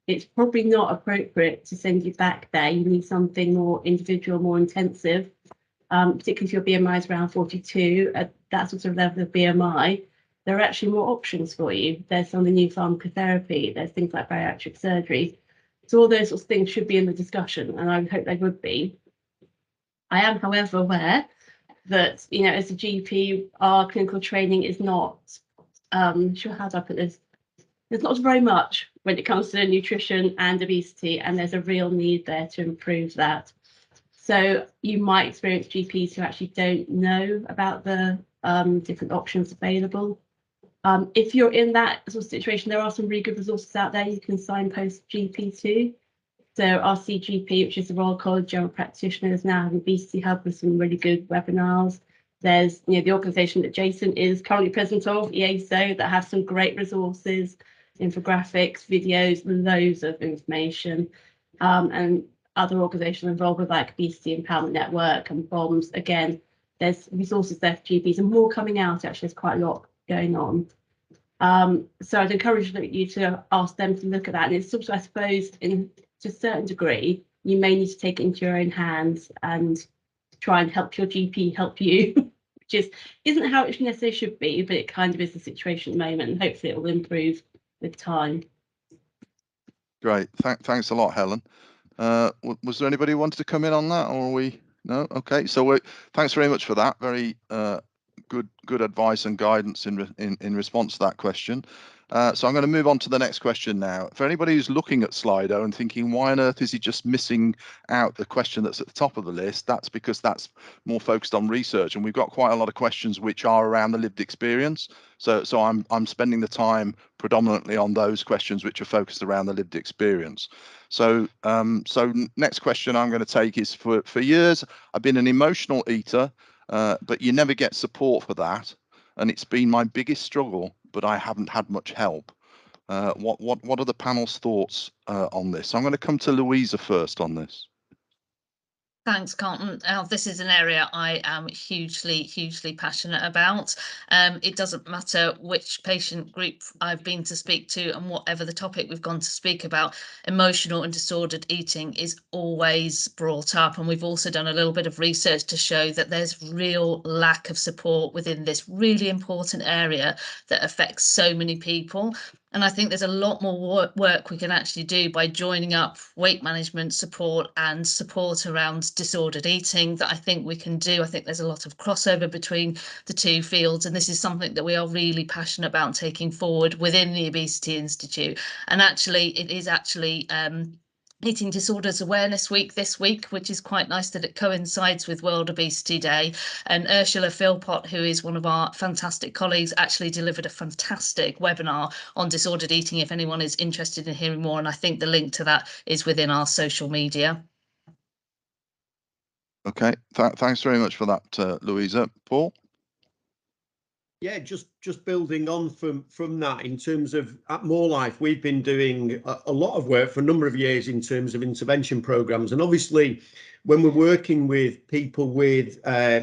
it's probably not appropriate to send you back there. You need something more individual, more intensive, particularly if your BMI is around 42, at that sort of level of BMI. There are actually more options for you. There's some of the new pharmacotherapy, there's things like bariatric surgery. So all those sorts of things should be in the discussion, and I would hope they would be. I am, however, aware that, as a GP, our clinical training is not, sure how do I put this? There's not very much when it comes to nutrition and obesity, and there's a real need there to improve that. So you might experience GPs who actually don't know about the different options available. If you're in that sort of situation, there are some really good resources out there you can signpost GP to. So our CGP, which is the Royal College of General Practitioners, now have an obesity hub with some really good webinars. There's the organisation that Jason is currently president of, EASO, that have some great resources, infographics, videos, loads of information, and other organisations involved with like Obesity Empowerment Network and BOMS. Again, there's resources there for GPs, and more coming out. Actually, there's quite a lot going on. So I'd encourage you to ask them to look at that. And it's also, I suppose, to a certain degree, you may need to take it into your own hands and try and help your GP help you, which isn't how it necessarily should be, but it kind of is the situation at the moment, and hopefully it will improve with time. Great, thanks a lot, Helen. Was there anybody who wanted to come in on that, or are we? No? Okay, so thanks very much for that. Very good advice and guidance in response to that question. So I'm going to move on to the next question now. For anybody who's looking at Slido and thinking, why on earth is he just missing out the question that's at the top of the list? That's because that's more focused on research, and we've got quite a lot of questions which are around the lived experience. So I'm spending the time predominantly on those questions which are focused around the lived experience. So next question I'm going to take is, for years I've been an emotional eater, but you never get support for that, and it's been my biggest struggle, but I haven't had much help. What are the panel's thoughts on this? I'm going to come to Louisa first on this. Thanks, Carlton. This is an area I am hugely passionate about. It doesn't matter which patient group I've been to speak to and whatever the topic we've gone to speak about, emotional and disordered eating is always brought up. And we've also done a little bit of research to show that there's real lack of support within this really important area that affects so many people. And I think there's a lot more work we can actually do by joining up weight management support and support around disordered eating that I think we can do. I think there's a lot of crossover between the two fields, and this is something that we are really passionate about taking forward within the Obesity Institute. And actually, it is actually Eating Disorders Awareness Week this week, which is quite nice that it coincides with World Obesity Day. And Ursula Philpott, who is one of our fantastic colleagues, actually delivered a fantastic webinar on disordered eating if anyone is interested in hearing more. And I think the link to that is within our social media. Okay, thanks very much for that, Louisa. Paul? Yeah, just building on from that, in terms of at More Life, we've been doing a lot of work for a number of years in terms of intervention programs. And obviously, when we're working with people with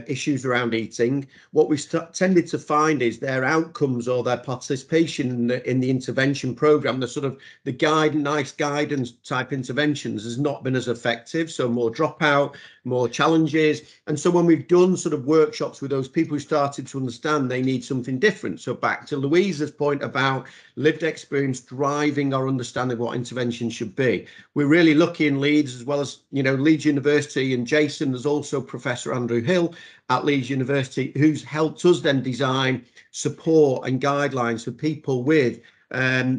issues around eating, what we've tended to find is their outcomes or their participation in the intervention program, the sort of the nice guidance type interventions, has not been as effective. So more dropout, more challenges. And so when we've done sort of workshops with those people who started to understand they need something different. So back to Louisa's point about lived experience driving our understanding of what intervention should be. We're really lucky in Leeds, as well as, you know, Leeds University, and Jason, there's also Professor Andrew Hill at Leeds University, who's helped us then design support and guidelines for people with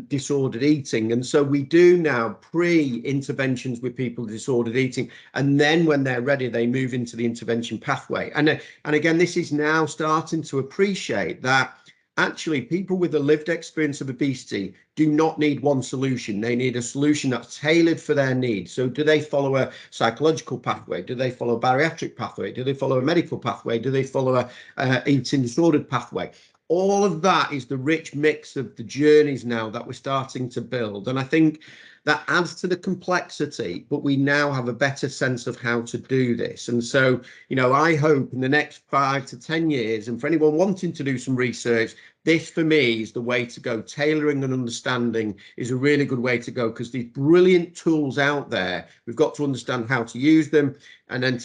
disordered eating. And so we do now pre-interventions with people with disordered eating, and then when they're ready, they move into the intervention pathway. And again, this is now starting to appreciate that actually people with a lived experience of obesity do not need one solution. They need a solution that's tailored for their needs. So do they follow a psychological pathway? Do they follow a bariatric pathway? Do they follow a medical pathway? Do they follow a eating disordered pathway? All of that is the rich mix of the journeys now that we're starting to build. And I think that adds to the complexity, but we now have a better sense of how to do this. And so, you know, I hope in the next 5 to 10 years, and for anyone wanting to do some research, this for me is the way to go. Tailoring and understanding is a really good way to go, because these brilliant tools out there, we've got to understand how to use them, and then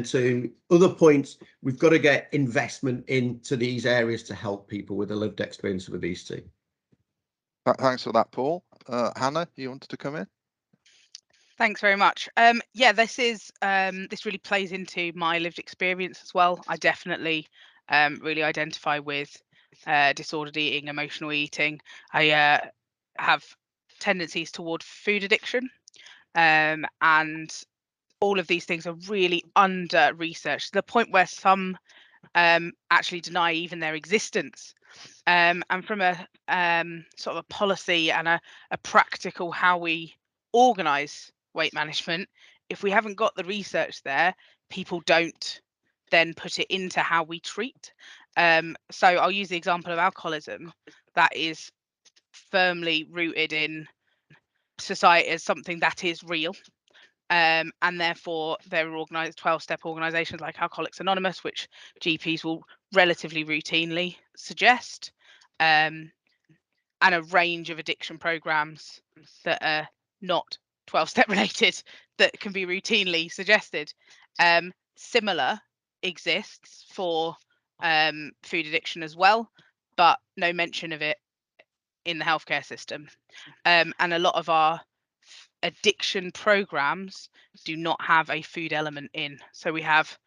to other points, we've got to get investment into these areas to help people with a lived experience of obesity. Thanks for that, Paul. Hannah, you wanted to come in? Thanks very much. Yeah, this really plays into my lived experience as well. I definitely really identify with disordered eating, emotional eating. I have tendencies toward food addiction, and all of these things are really under researched to the point where some actually deny even their existence. And from a sort of a policy and a practical how we organise weight management, if we haven't got the research there, people don't then put it into how we treat. So I'll use the example of alcoholism. That is firmly rooted in society as something that is real. And therefore there are organised 12-step organisations like Alcoholics Anonymous, which GPs will relatively routinely suggest, and a range of addiction programs that are not 12-step related that can be routinely suggested. Similar exists for food addiction as well, but no mention of it in the healthcare system. And a lot of our addiction programs do not have a food element in. So we have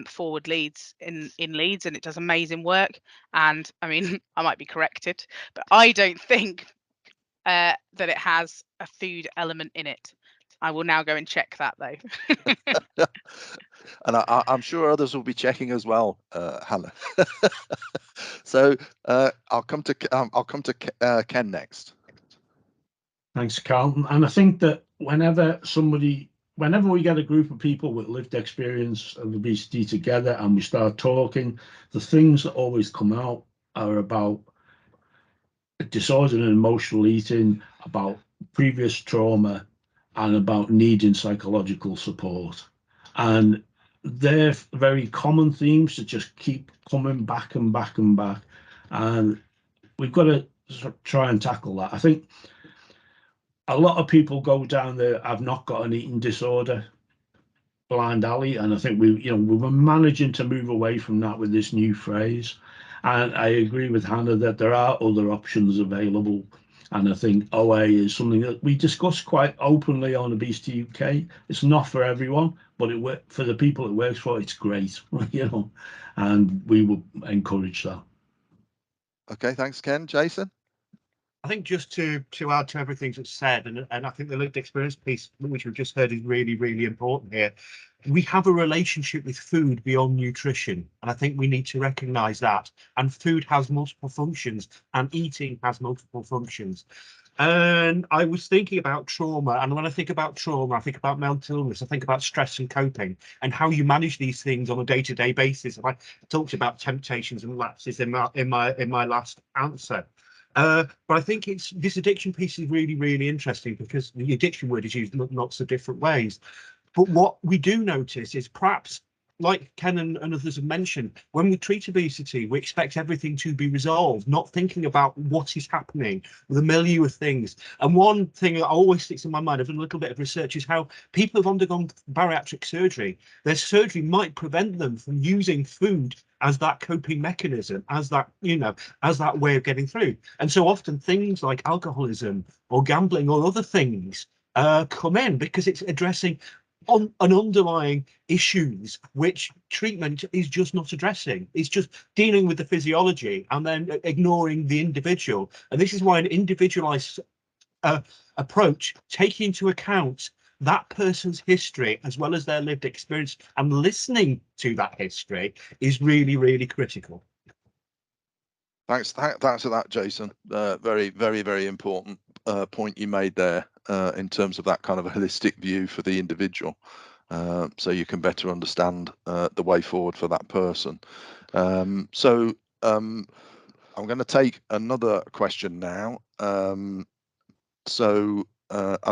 Forward Leeds in Leeds, and it does amazing work. And I mean, I might be corrected, but I don't think that it has a food element in it. I will now go and check that though. And I'm sure others will be checking as well, Hannah. So I'll come to Ken next. Thanks, Carlton. And I think that whenever we get a group of people with lived experience of obesity together and we start talking, the things that always come out are about disordered and emotional eating, about previous trauma, and about needing psychological support. And they're very common themes that just keep coming back and back and back. And we've got to try and tackle that. I think a lot of people go down the "I've not got an eating disorder" blind alley, and I think we were managing to move away from that with this new phrase. And I agree with Hannah that there are other options available, and I think OA is something that we discuss quite openly on Obesity UK. It's not for everyone, but for the people it works for, it's great, and we will encourage that. Okay, thanks, Ken. Jason? I think just to add to everything that's said, and I think the lived experience piece, which we've just heard, is really, really important here. We have a relationship with food beyond nutrition, and I think we need to recognise that. And food has multiple functions, and eating has multiple functions. And I was thinking about trauma, and when I think about trauma, I think about mental illness, I think about stress and coping, and how you manage these things on a day-to-day basis. And I talked about temptations and lapses in my last answer. But I think this addiction piece is really, really interesting, because the addiction word is used in lots of different ways. But what we do notice is, perhaps, like Ken and others have mentioned, when we treat obesity, we expect everything to be resolved, not thinking about what is happening, the milieu of things. And one thing that always sticks in my mind, I've done a little bit of research, is how people have undergone bariatric surgery. Their surgery might prevent them from using food as that coping mechanism, as that way of getting through. And so often things like alcoholism or gambling or other things come in, because it's addressing on an underlying issues which treatment is just not addressing. It's just dealing with the physiology and then ignoring the individual. And this is why an individualized approach, taking into account that person's history as well as their lived experience and listening to that history, is really, really critical. Thanks for that, Jason. Very, very, very important point you made there, in terms of that kind of a holistic view for the individual, so you can better understand the way forward for that person. So I'm going to take another question now. And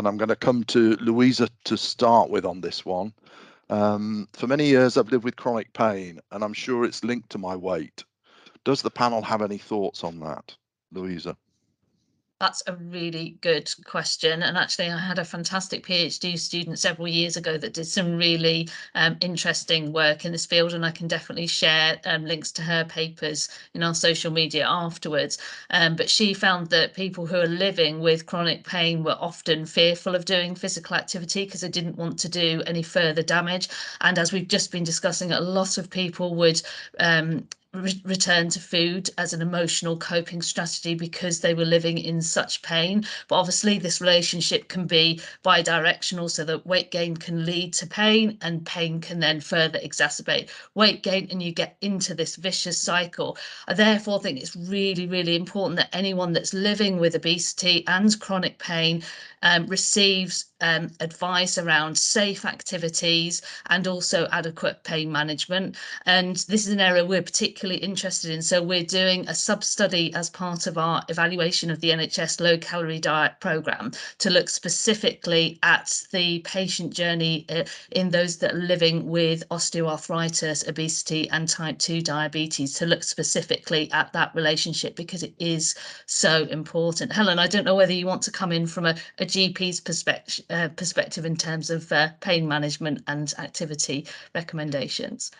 I'm going to come to Louisa to start with on this one. For many years, I've lived with chronic pain, and I'm sure it's linked to my weight. Does the panel have any thoughts on that, Louisa? That's a really good question. And actually, I had a fantastic PhD student several years ago that did some really interesting work in this field, and I can definitely share links to her papers in our social media afterwards. But she found that people who are living with chronic pain were often fearful of doing physical activity because they didn't want to do any further damage. And as we've just been discussing, a lot of people would return to food as an emotional coping strategy because they were living in such pain. But obviously this relationship can be bi-directional, so that weight gain can lead to pain, and pain can then further exacerbate weight gain, and you get into this vicious cycle. I therefore think it's really, really important that anyone that's living with obesity and chronic pain receives advice around safe activities and also adequate pain management. And this is an area we're particularly interested in. So we're doing a sub-study as part of our evaluation of the NHS low-calorie diet programme to look specifically at the patient journey in those that are living with osteoarthritis, obesity and type 2 diabetes, to look specifically at that relationship, because it is so important. Helen, I don't know whether you want to come in from a GP's perspective in terms of pain management and activity recommendations.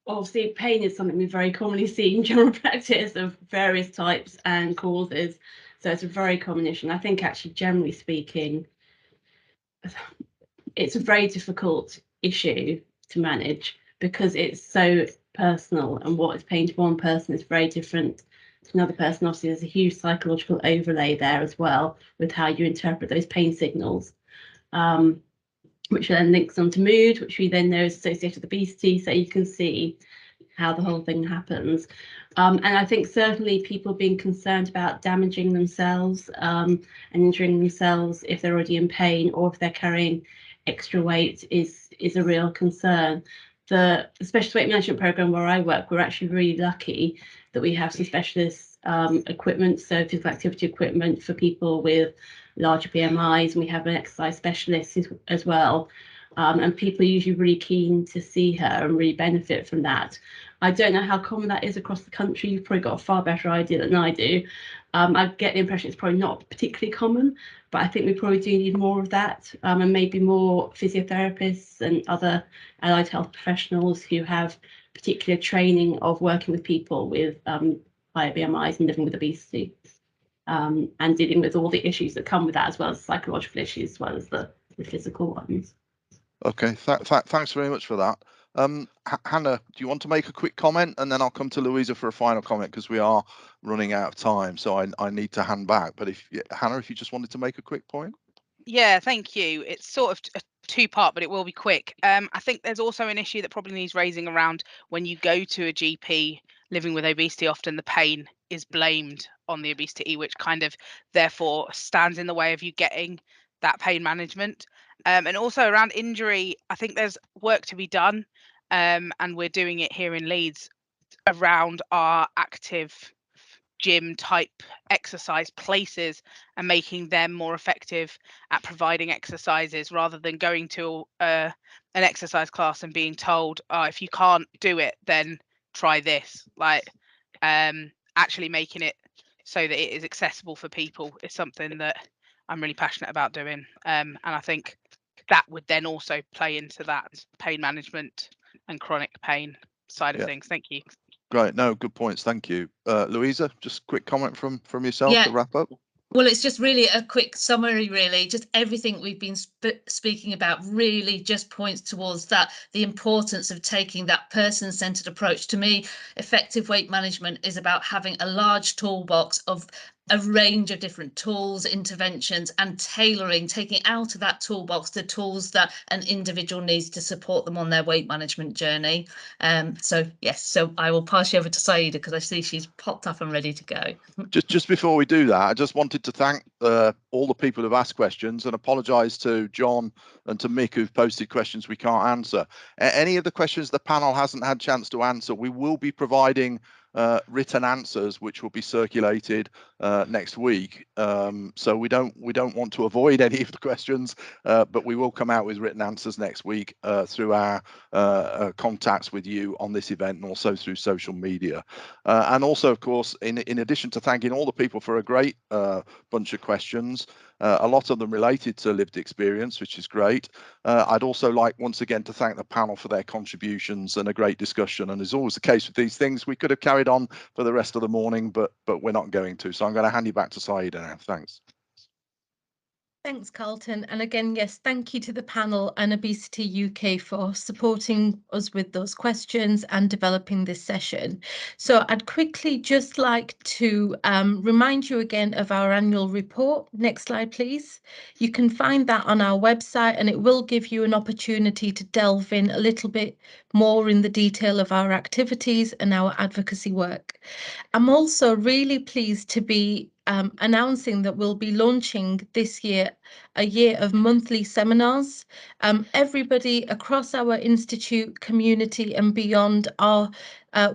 Obviously, pain is something we very commonly see in general practice of various types and causes. So it's a very common issue. And I think, actually, generally speaking, it's a very difficult issue to manage because it's so personal, and what is pain to one person is very different to another person. Obviously, there's a huge psychological overlay there as well with how you interpret those pain signals, which then links onto mood, which we then know is associated with obesity. So you can see how the whole thing happens. And I think certainly people being concerned about damaging themselves and injuring themselves if they're already in pain, or if they're carrying extra weight, is a real concern. The specialist weight management program where I work, we're actually really lucky that we have some specialist equipment, so physical activity equipment for people with larger BMIs, and we have an exercise specialist as well. And people are usually really keen to see her and really benefit from that. I don't know how common that is across the country. You've probably got a far better idea than I do. I get the impression it's probably not particularly common, but I think we probably do need more of that, and maybe more physiotherapists and other allied health professionals who have particular training of working with people with higher BMIs and living with obesity, and dealing with all the issues that come with that, as well as psychological issues, as well as the physical ones. Okay, thanks very much for that. Hannah, do you want to make a quick comment, and then I'll come to Louisa for a final comment, because we are running out of time, so I need to hand back. But Hannah, if you just wanted to make a quick point. Yeah, thank you. It's sort of a two-part, but it will be quick. I think there's also an issue that probably needs raising around when you go to a GP living with obesity. Often the pain is blamed on the obesity, which kind of therefore stands in the way of you getting that pain management. And also around injury, I think there's work to be done, and we're doing it here in Leeds around our active gym type exercise places and making them more effective at providing exercises, rather than going to an exercise class and being told, oh, if you can't do it, then try this. Like, actually making it so that it is accessible for people is something that I'm really passionate about doing, and I think that would then also play into that pain management and chronic pain side of things. Thank you. Great. No, good points. Thank you. Louisa, just quick comment from yourself to wrap up. Well, it's just really a quick summary, really. Just everything we've been speaking about really just points towards that, the importance of taking that person-centered approach. To me, effective weight management is about having a large toolbox of a range of different tools, interventions, and tailoring, taking out of that toolbox the tools that an individual needs to support them on their weight management journey. So yes, so I will pass you over to Saida, because I see she's popped up and ready to go. Just before we do that, I just wanted to thank all the people who've asked questions, and apologise to John and to Mick, who've posted questions we can't answer. Any of the questions the panel hasn't had chance to answer, we will be providing written answers, which will be circulated next week. So we don't want to avoid any of the questions, but we will come out with written answers next week through our contacts with you on this event, and also through social media. And also, of course, in addition to thanking all the people for a great bunch of questions, a lot of them related to lived experience, which is great. I'd also like once again to thank the panel for their contributions and a great discussion. And as always the case with these things, we could have carried on for the rest of the morning, but we're not going to. So I'm going to hand you back to Saida now. Thanks. Thanks, Carlton. And again, yes, thank you to the panel and Obesity UK for supporting us with those questions and developing this session. So I'd quickly just like to remind you again of our annual report. Next slide, please. You can find that on our website, and it will give you an opportunity to delve in a little bit more in the detail of our activities and our advocacy work. I'm also really pleased to be announcing that we'll be launching this year a year of monthly seminars. Everybody across our institute, community and beyond are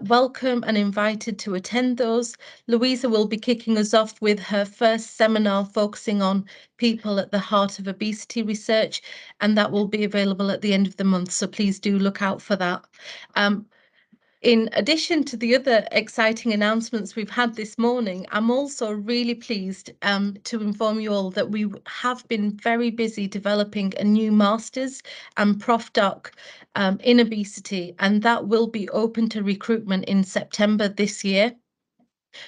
welcome and invited to attend those. Louisa will be kicking us off with her first seminar focusing on people at the heart of obesity research, and that will be available at the end of the month, so please do look out for that. In addition to the other exciting announcements we've had this morning, I'm also really pleased to inform you all that we have been very busy developing a new master's and ProfDoc in obesity, and that will be open to recruitment in September this year.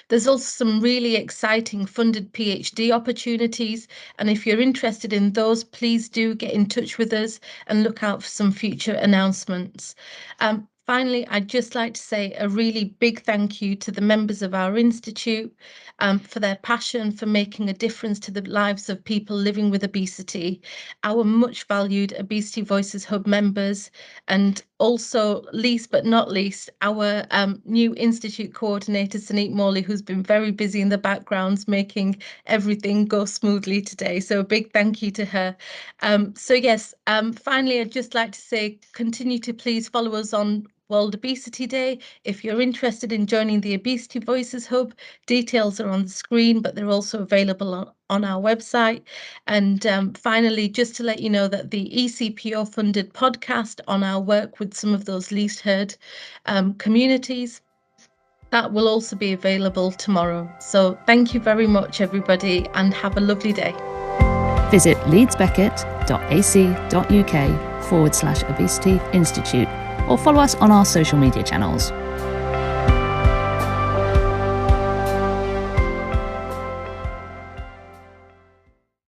There's also some really exciting funded PhD opportunities, and if you're interested in those, please do get in touch with us and look out for some future announcements. Finally, I'd just like to say a really big thank you to the members of our institute for their passion for making a difference to the lives of people living with obesity, our much valued Obesity Voices Hub members, and also, least but not least, our new institute coordinator, Sunit Morley, who's been very busy in the backgrounds making everything go smoothly today. So a big thank you to her. So yes, finally, I'd just like to say, continue to please follow us on World Obesity Day. If you're interested in joining the Obesity Voices Hub, details are on the screen, but they're also available on our website. And finally, just to let you know that the ECPO funded podcast on our work with some of those least heard communities, that will also be available tomorrow. So thank you very much, everybody, and have a lovely day. Visit leedsbeckett.ac.uk/Obesity Institute or follow us on our social media channels.